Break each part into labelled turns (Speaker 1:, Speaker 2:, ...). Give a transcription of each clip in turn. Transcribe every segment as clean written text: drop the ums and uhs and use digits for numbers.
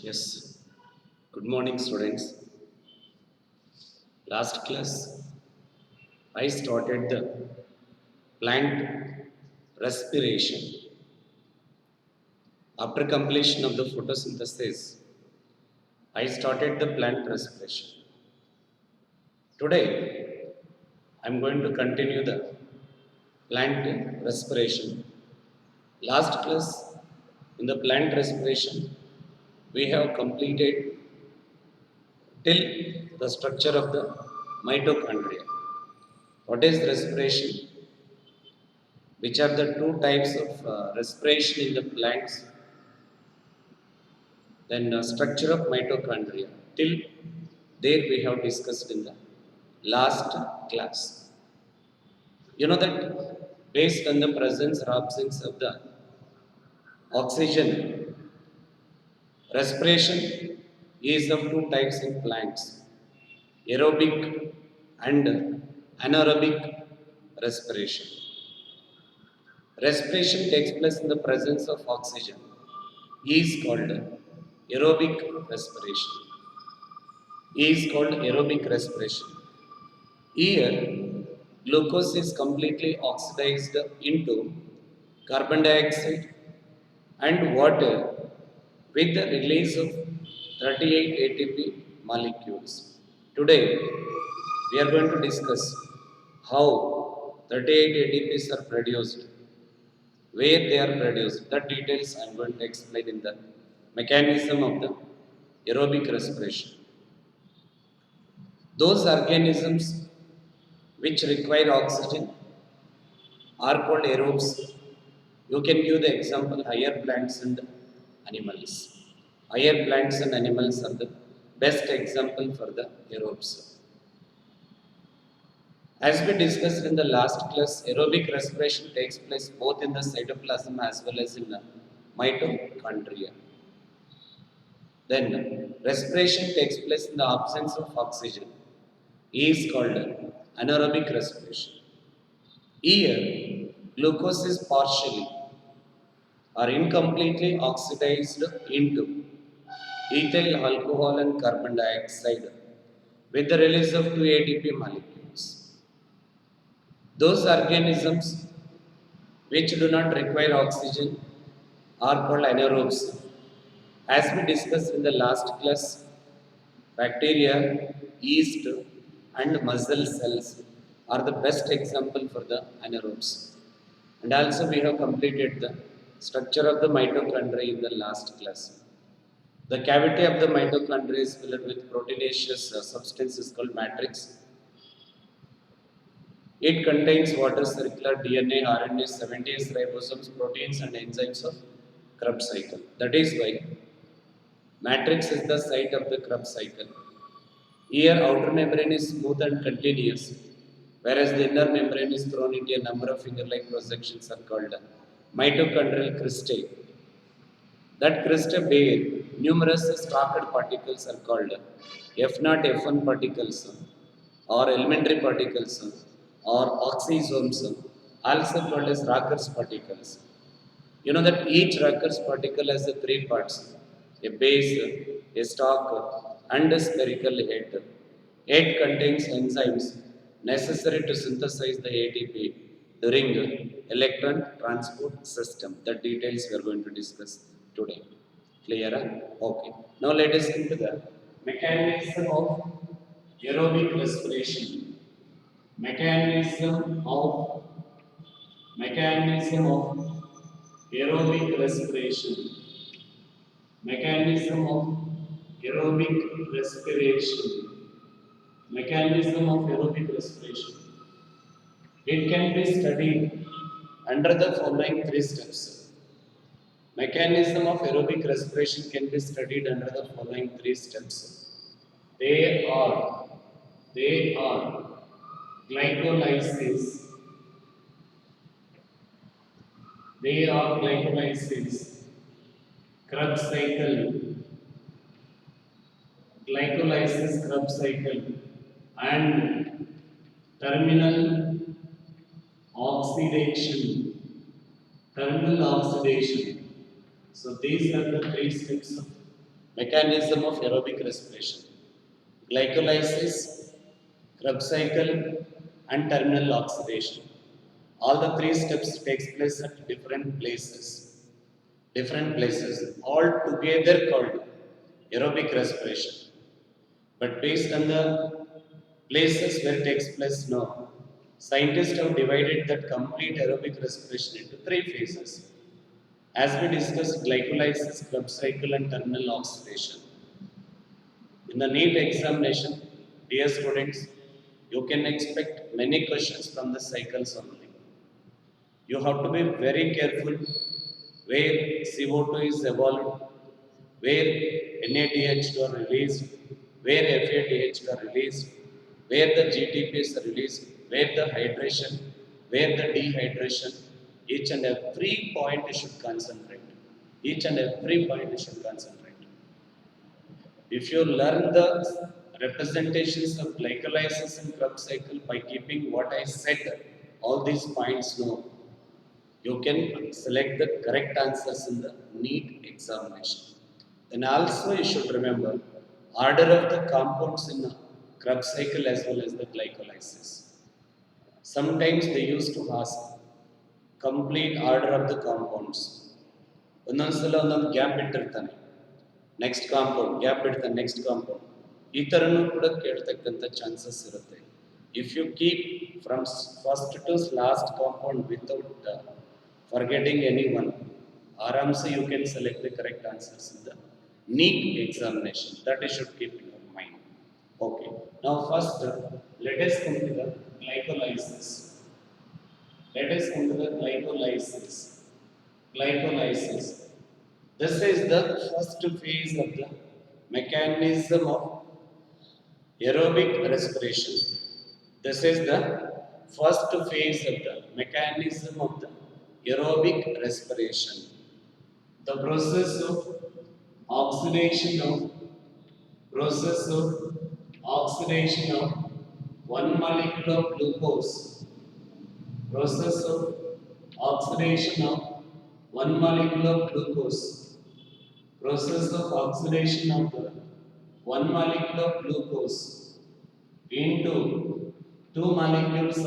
Speaker 1: Yes, good morning, students. Last class, I started the plant respiration. After completion of the photosynthesis, I started the plant respiration. Today, I'm going to continue the plant respiration. Last class, in the plant respiration, we have completed till the structure of the mitochondria. What is respiration? Which are the two types of respiration in the plants, then structure of mitochondria. Till there we have discussed in the last class. You know that based on the presence or absence of the oxygen, respiration is of two types in plants, aerobic and anaerobic respiration. Respiration takes place in the presence of oxygen, is called aerobic respiration. Is called aerobic respiration. Here, glucose is completely oxidized into carbon dioxide and water with the release of 38 ATP molecules. Today, we are going to discuss how 38 ATPs are produced, where they are produced. The details I am going to explain in the mechanism of the aerobic respiration. Those organisms which require oxygen are called aerobes. You can give the example higher plants and animals. Higher plants and animals are the best example for the aerobes. As we discussed in the last class, aerobic respiration takes place both in the cytoplasm as well as in the mitochondria. Then, respiration takes place in the absence of oxygen, is called anaerobic respiration. Here, glucose is partially or incompletely oxidized into ethyl alcohol and carbon dioxide with the release of two ATP molecules. Those organisms which do not require oxygen are called anaerobes. As we discussed in the last class, bacteria, yeast, and muscle cells are the best example for the anaerobes. And also we have completed the structure of the mitochondria in the last class. The cavity of the mitochondria is filled with proteinaceous substances called matrix. It contains water, circular DNA, RNA, 70S ribosomes, proteins, and enzymes of Krebs cycle. That is why matrix is the site of the Krebs cycle. Here, outer membrane is smooth and continuous, whereas the inner membrane is thrown into a number of finger-like projections are called mitochondrial cristae. That cristae bear numerous stalked particles are called F0, F1 particles or elementary particles or oxysomes, also called as Rocker's particles. You know that each Rocker's particle has the three parts, a base, a stalk, and a spherical head. Head contains enzymes necessary to synthesize the ATP during electron transport system. The details we are going to discuss today. Clear? Okay. Now let us come to the mechanism of aerobic respiration. Mechanism of aerobic respiration. Mechanism of aerobic respiration. Mechanism of aerobic respiration. It can be studied under the following three steps. Mechanism of aerobic respiration can be studied under the following three steps. They are, they are glycolysis, they are glycolysis, Krebs cycle, glycolysis Krebs cycle, and terminal oxidation. Terminal oxidation. So these are the three steps of Mechanism of aerobic respiration. Glycolysis, Krebs cycle, and terminal oxidation. All the three steps takes place at different places. Different places, all together called aerobic respiration. But based on the places where it takes place now, scientists have divided that complete aerobic respiration into three phases. As we discussed, glycolysis, Krebs cycle, and terminal oxidation. In the NEET examination, dear students, you can expect many questions from the cycles only. You have to be very careful where CO2 is evolved, where NADH2 are released, where FADH are released, where the GTPs are released, where the hydration, where the dehydration, each and every point you should concentrate. Each and every point you should concentrate. If you learn the representations of glycolysis and Krebs cycle by keeping what I said, all these points know, you can select the correct answers in the NEET examination. Then also you should remember order of the compounds in the Krebs cycle as well as the glycolysis. Sometimes they used to ask complete order of the compounds. ಒಂದೊಂದ್ಸಲ ಒಂದೊಂದು gap ಇಟ್ಟಿರ್ತಾನೆ next compound gap ಇಡ್ತಾನೆ next compound ಈ ಥರನೂ ಕೂಡ ಕೇಳ್ತಕ್ಕಂಥ chances ಇರುತ್ತೆ if you keep from first to last compound without forgetting any one ಆರಾಮ್ಸೆ you can select the correct answers in the NEET examination. That you should keep in your mind. Okay. Now first, let us come to the glycolysis. Let us come to the glycolysis. Glycolysis. This is the first phase of the mechanism of aerobic respiration. This is the first phase of the mechanism of the aerobic respiration. The process of oxidation of one molecule of glucose. Process of oxidation of one molecule of glucose. Process of oxidation of one molecule of glucose into two molecules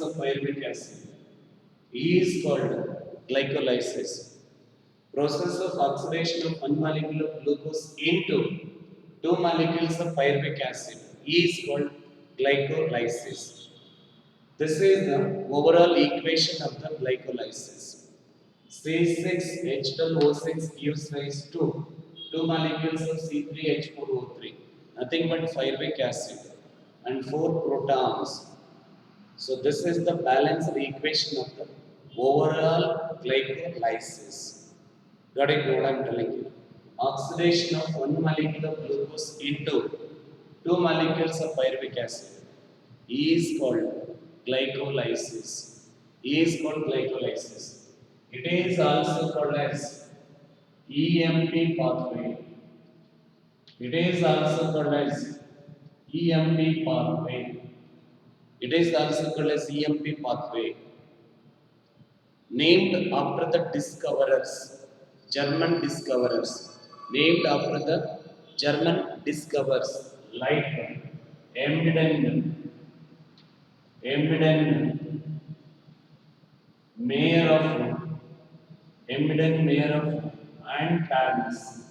Speaker 1: of pyruvic acid is called glycolysis. Process of oxidation of one molecule of glucose into two molecules of pyruvic acid is called glycolysis. This is the overall equation of the glycolysis. C6H12O6 gives rise to two molecules of C3H4O3, nothing but pyruvic acid, and four protons. So this is the balanced equation of the overall glycolysis. Got it? What I'm telling you. Oxidation of one molecule of glucose into two molecules of pyruvic acid is called glycolysis. Is called glycolysis. It is also called as EMP pathway. It is also called as EMP pathway. It is also called as EMP pathway. Named after the discoverers, German discoverers, named after the German discoverers like Emden, mayor of and Paris,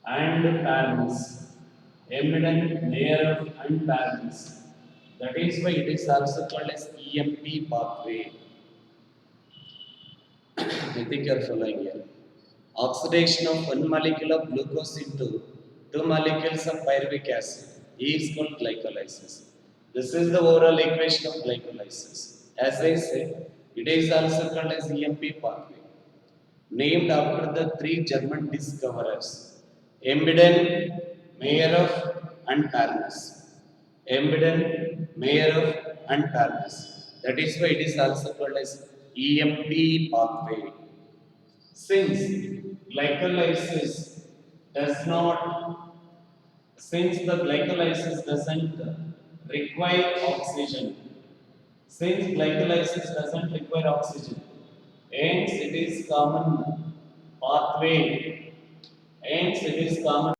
Speaker 1: Emden, mayor of and Paris. That is why it is also called as EMP pathway. I think you are following here. Oxidation of one molecule of glucose into two molecules of pyruvic acid is called glycolysis. This is the overall equation of glycolysis. As I said, it is also called as EMP pathway. Named after the three German discoverers, Embden, Mayerhof, and Parnas. Embden, Mayerhof, and Parnas. That is why it is also called as EMP pathway. Since glycolysis does not, since the glycolysis doesn't require oxygen, since glycolysis doesn't require oxygen, hence it is common pathway pathway. Hence, it is common